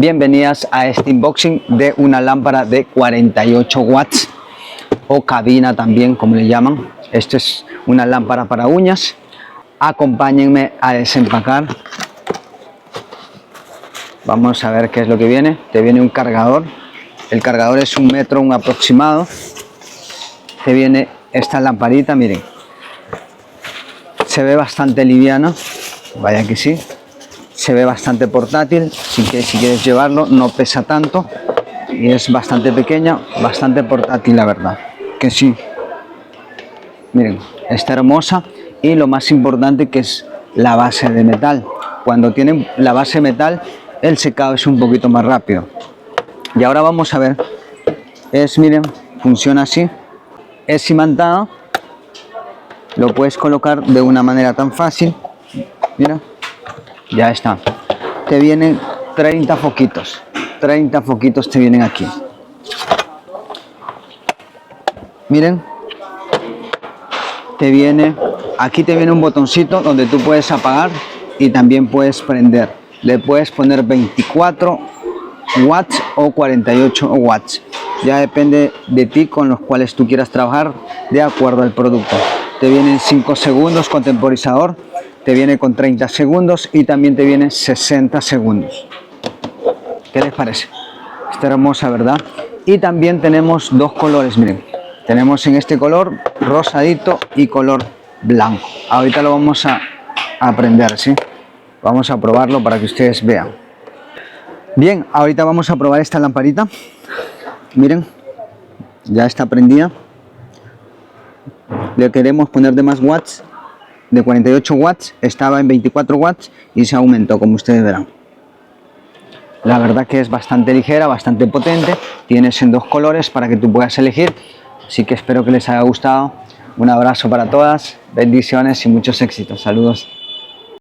Bienvenidas a este unboxing de una lámpara de 48 watts o cabina también, como le llaman. Esto es una lámpara para uñas. Acompáñenme a desempacar. Vamos a ver qué es lo que viene. Te viene un cargador. El cargador es 1 metro, un aproximado. Te viene esta lamparita, miren. Se ve bastante liviana, vaya que sí. Se ve bastante portátil, así que si quieres llevarlo no pesa tanto y es bastante pequeña, bastante portátil, la verdad que sí. Miren, está hermosa y lo más importante que es la base de metal. Cuando tienen la base de metal el secado es un poquito más rápido. Y ahora vamos a ver, miren, funciona así, es imantado, lo puedes colocar de una manera tan fácil, mira. Ya está. Te vienen 30 foquitos. 30 foquitos te vienen aquí. Miren. Aquí te viene un botoncito donde tú puedes apagar y también puedes prender. Le puedes poner 24 watts o 48 watts. Ya depende de ti con los cuales tú quieras trabajar de acuerdo al producto. Te vienen 5 segundos con temporizador. Te viene con 30 segundos y también te viene 60 segundos. ¿Qué les parece? Está hermosa, ¿verdad? Y también tenemos dos colores, miren. Tenemos en este color rosadito y color blanco. Ahorita lo vamos a prender, ¿sí? Vamos a probarlo para que ustedes vean. Bien, ahorita vamos a probar esta lamparita. Miren, ya está prendida. Le queremos poner de más watts. De 48 watts, estaba en 24 watts y se aumentó, como ustedes verán. La verdad que es bastante ligera, bastante potente. Tienes en dos colores para que tú puedas elegir. Así que espero que les haya gustado. Un abrazo para todas, bendiciones y muchos éxitos. Saludos.